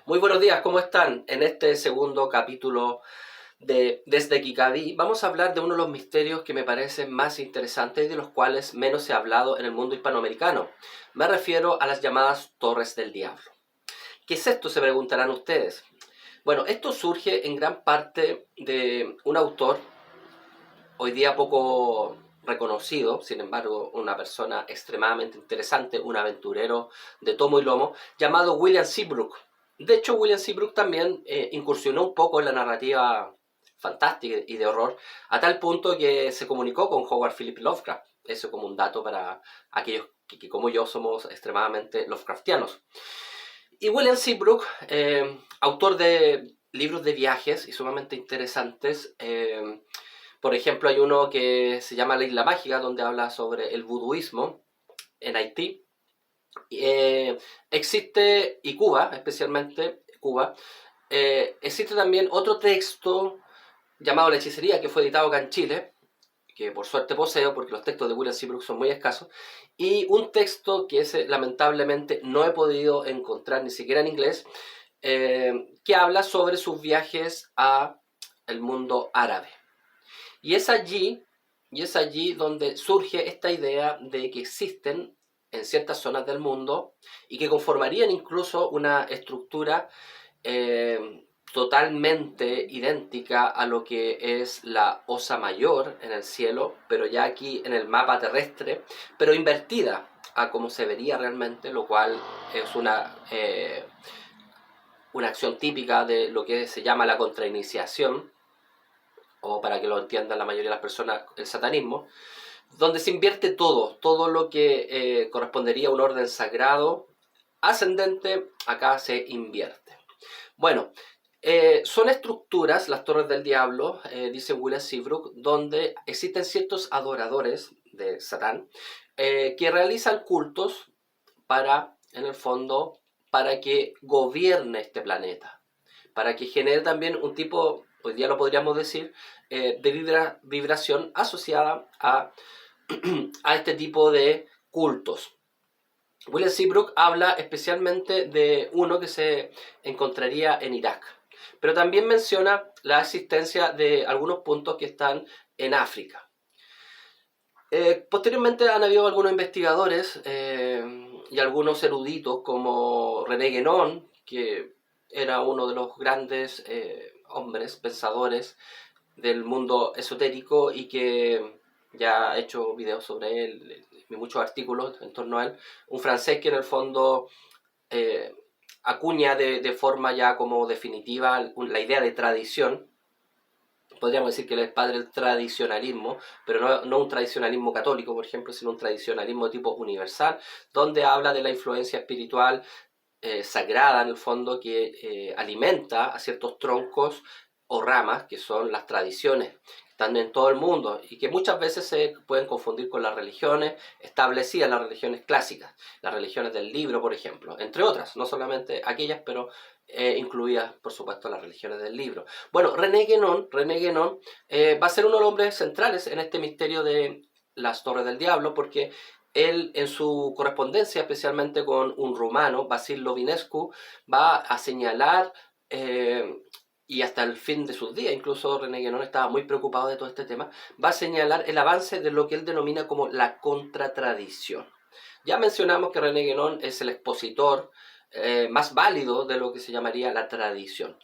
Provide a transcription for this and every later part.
Muy buenos días, ¿cómo están? En este segundo capítulo de Desde Kikaví vamos a hablar de uno de los misterios que me parecen más interesantes y de los cuales menos se ha hablado en el mundo hispanoamericano. Me refiero a las llamadas Torres del Diablo. ¿Qué es esto? Se preguntarán ustedes. Bueno, esto surge en gran parte de un autor hoy día poco reconocido, sin embargo, una persona extremadamente interesante, un aventurero de tomo y lomo, llamado William Seabrook. De hecho, William Seabrook también incursionó un poco en la narrativa fantástica y de horror, a tal punto que se comunicó con Howard Philip Lovecraft. Eso como un dato para aquellos que como yo somos extremadamente Lovecraftianos. Y William Seabrook, autor de libros de viajes y sumamente interesantes, por ejemplo, hay uno que se llama La Isla Mágica, donde habla sobre el voodooismo en Haití. Existe, y Cuba, especialmente Cuba, existe también otro texto llamado La Hechicería, que fue editado acá en Chile, que por suerte poseo, porque los textos de William Seabrook son muy escasos, y un texto que ese, lamentablemente no he podido encontrar ni siquiera en inglés, que habla sobre sus viajes a el mundo árabe. Y es allí, y es allí donde surge esta idea de que existen en ciertas zonas del mundo y que conformarían incluso una estructura totalmente idéntica a lo que es la Osa Mayor en el cielo, pero ya aquí en el mapa terrestre, pero invertida a como se vería realmente, lo cual es una acción típica de lo que se llama la contrainiciación, o para que lo entiendan la mayoría de las personas, el satanismo, donde se invierte todo lo que correspondería a un orden sagrado ascendente, acá se invierte. Bueno, son estructuras, las torres del diablo, dice William Seabrook, donde existen ciertos adoradores de Satán que realizan cultos para, en el fondo, para que gobierne este planeta, para que genere también un tipo, hoy día lo podríamos decir, de vibración asociada a este tipo de cultos. William Seabrook habla especialmente de uno que se encontraría en Irak, pero también menciona la existencia de algunos puntos que están en África. Posteriormente han habido algunos investigadores y algunos eruditos como René Guénon, que era uno de los grandes hombres pensadores del mundo esotérico y que ya ha hecho videos sobre él y muchos artículos en torno a él. Un francés que en el fondo eh, acuña de forma ya como definitiva la idea de tradición. Podríamos decir que él es padre del tradicionalismo, pero no un tradicionalismo católico, por ejemplo, sino un tradicionalismo de tipo universal, donde habla de la influencia espiritual sagrada, en el fondo, que alimenta a ciertos troncos o ramas, que son las tradiciones, que están en todo el mundo y que muchas veces se pueden confundir con las religiones establecidas, las religiones clásicas, las religiones del libro, por ejemplo, entre otras, no solamente aquellas, pero incluidas, por supuesto, las religiones del libro. Bueno, René Guénon va a ser uno de los hombres centrales en este misterio de las Torres del Diablo, porque él en su correspondencia, especialmente con un rumano, Vasil Lovinescu, va a señalar, y hasta el fin de sus días, incluso René Guénon estaba muy preocupado de todo este tema, va a señalar el avance de lo que él denomina como la contratradición. Ya mencionamos que René Guénon es el expositor más válido de lo que se llamaría la tradición.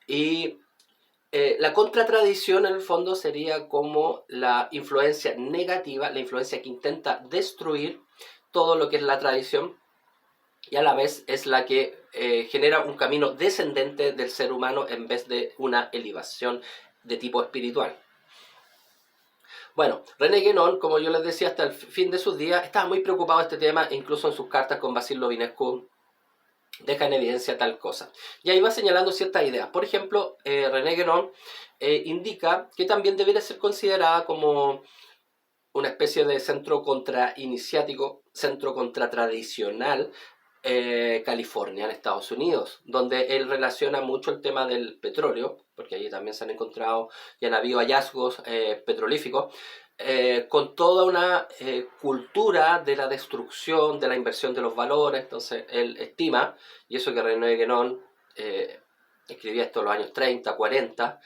Y la contratradición en el fondo sería como la influencia negativa, la influencia que intenta destruir todo lo que es la tradición y a la vez es la que genera un camino descendente del ser humano en vez de una elevación de tipo espiritual. Bueno, René Guénon, como yo les decía, hasta el fin de sus días estaba muy preocupado de este tema e incluso en sus cartas con Basil Lovinescu deja en evidencia tal cosa. Y ahí va señalando ciertas ideas. Por ejemplo, René Guénon indica que también debería ser considerada como una especie de centro contrainiciático, centro contratradicional, California, en Estados Unidos, donde él relaciona mucho el tema del petróleo, porque allí también se han encontrado y han habido hallazgos petrolíficos, con toda una cultura de la destrucción, de la inversión de los valores. Entonces él estima, y eso que René Guénon escribía esto en los años 30, 40.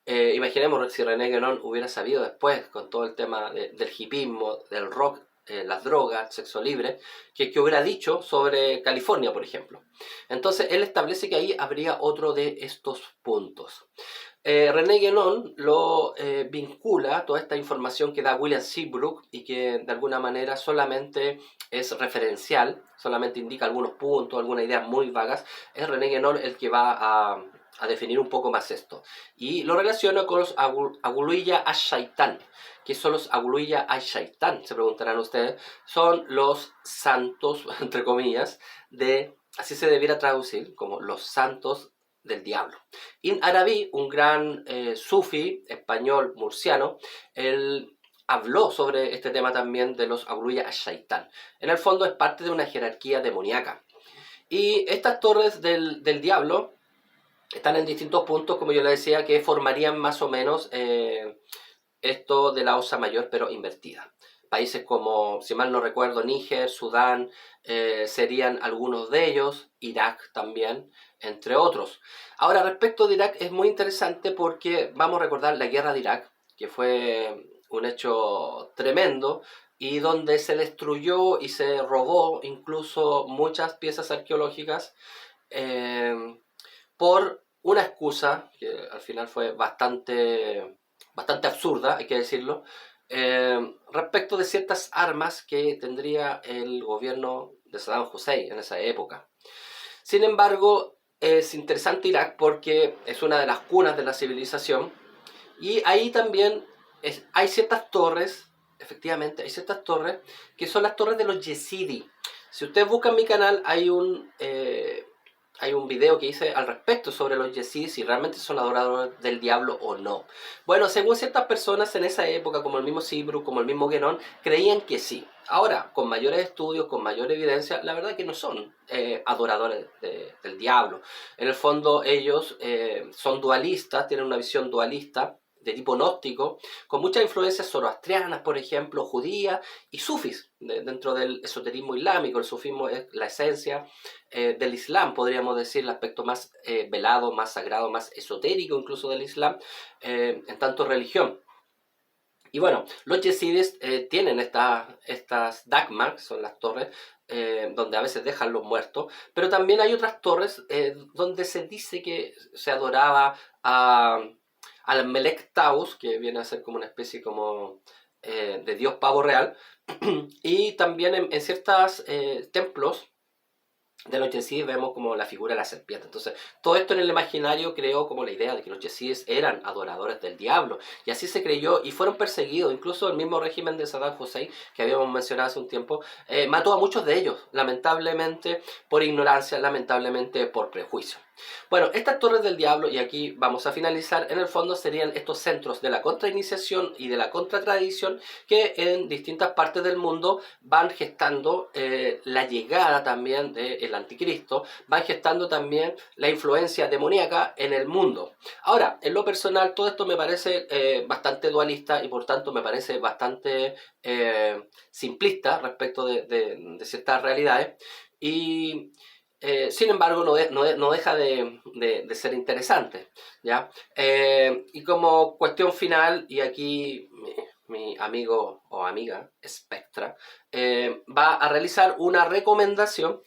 Imaginemos si René Guénon hubiera sabido después, con todo el tema del hipismo, del rock, las drogas, sexo libre, que hubiera dicho sobre California, por ejemplo. Entonces él establece que ahí habría otro de estos puntos. René Guénon lo vincula toda esta información que da William Seabrook y que de alguna manera solamente es referencial, solamente indica algunos puntos, algunas ideas muy vagas. Es René Guénon el que va a definir un poco más esto. Y lo relaciona con los Aguluya Ash-Shaitan. ¿Qué son los Aguluya Ash-Shaitan? Se preguntarán ustedes. Son los santos, entre comillas, así se debiera traducir, como los santos del diablo. Ibn Arabi, un gran sufi español murciano, él habló sobre este tema también de los Aguluya Ash-Shaitan. En el fondo es parte de una jerarquía demoníaca. Y estas torres del diablo están en distintos puntos, como yo le decía, que formarían más o menos esto de la Osa Mayor, pero invertida. Países como, si mal no recuerdo, Níger, Sudán, serían algunos de ellos, Irak también, entre otros. Ahora, respecto de Irak, es muy interesante porque vamos a recordar la guerra de Irak, que fue un hecho tremendo, y donde se destruyó y se robó incluso muchas piezas arqueológicas, por una excusa que al final fue bastante absurda, hay que decirlo, respecto de ciertas armas que tendría el gobierno de Saddam Hussein en esa época. Sin embargo, es interesante Irak porque es una de las cunas de la civilización y ahí también hay ciertas torres, efectivamente, hay ciertas torres que son las torres de los Yezidi. Si ustedes buscan mi canal, hay un video que hice al respecto sobre los Yezidis, si realmente son adoradores del diablo o no. Bueno, según ciertas personas en esa época, como el mismo Seabrook, como el mismo Guénon, creían que sí. Ahora, con mayores estudios, con mayor evidencia, la verdad que no son adoradores del diablo. En el fondo ellos son dualistas, tienen una visión dualista de tipo gnóstico, con muchas influencias zoroastrianas, por ejemplo, judías y sufis, dentro del esoterismo islámico. El sufismo es la esencia del Islam, podríamos decir, el aspecto más velado, más sagrado, más esotérico incluso del Islam, en tanto religión. Y bueno, los yezidis tienen estas dagmas, son las torres, donde a veces dejan los muertos, pero también hay otras torres donde se dice que se adoraba al Melek Taus, que viene a ser como una especie como de dios pavo real, y también en ciertos templos de los yezidis vemos como la figura de la serpiente. Entonces, todo esto en el imaginario creó como la idea de que los yezidis eran adoradores del diablo, y así se creyó, y fueron perseguidos. Incluso el mismo régimen de Saddam Hussein, que habíamos mencionado hace un tiempo, mató a muchos de ellos, lamentablemente por ignorancia, lamentablemente por prejuicio. Bueno, estas torres del diablo, y aquí vamos a finalizar, en el fondo serían estos centros de la contrainiciación y de la contratradición que en distintas partes del mundo van gestando la llegada también del anticristo, van gestando también la influencia demoníaca en el mundo. Ahora, en lo personal, todo esto me parece bastante dualista y por tanto me parece bastante simplista respecto de ciertas realidades. Y sin embargo, no deja de ser interesante, ¿ya? Y como cuestión final, y aquí mi amigo o amiga Spectra va a realizar una recomendación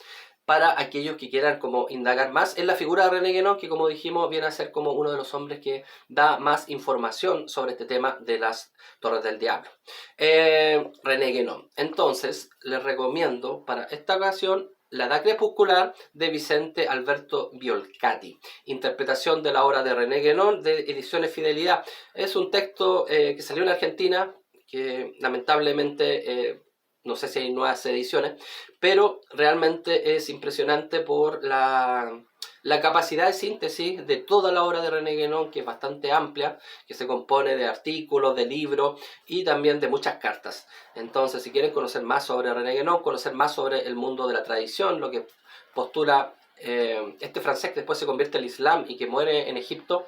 para aquellos que quieran como indagar más en la figura de René Guénon, que como dijimos viene a ser como uno de los hombres que da más información sobre este tema de las Torres del Diablo. René Guénon. Entonces, les recomiendo para esta ocasión La Edad Crepuscular de Vicente Alberto Biolcati, interpretación de la obra de René Guénon de Ediciones Fidelidad. Es un texto que salió en Argentina, que lamentablemente no sé si hay nuevas ediciones, pero realmente es impresionante por la capacidad de síntesis de toda la obra de René Guénon, que es bastante amplia, que se compone de artículos, de libros y también de muchas cartas. Entonces, si quieren conocer más sobre René Guénon, conocer más sobre el mundo de la tradición, lo que postula este francés que después se convierte al Islam y que muere en Egipto,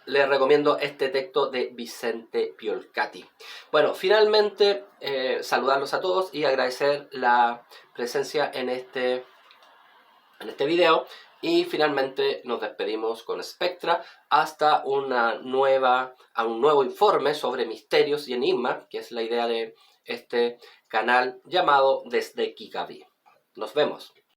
les recomiendo este texto de Vicente Biolcati. Bueno, finalmente saludarlos a todos y agradecer la presencia en este video, Y finalmente nos despedimos con Spectra hasta un nuevo informe sobre misterios y enigmas, que es la idea de este canal llamado Desde Kikabi. Nos vemos.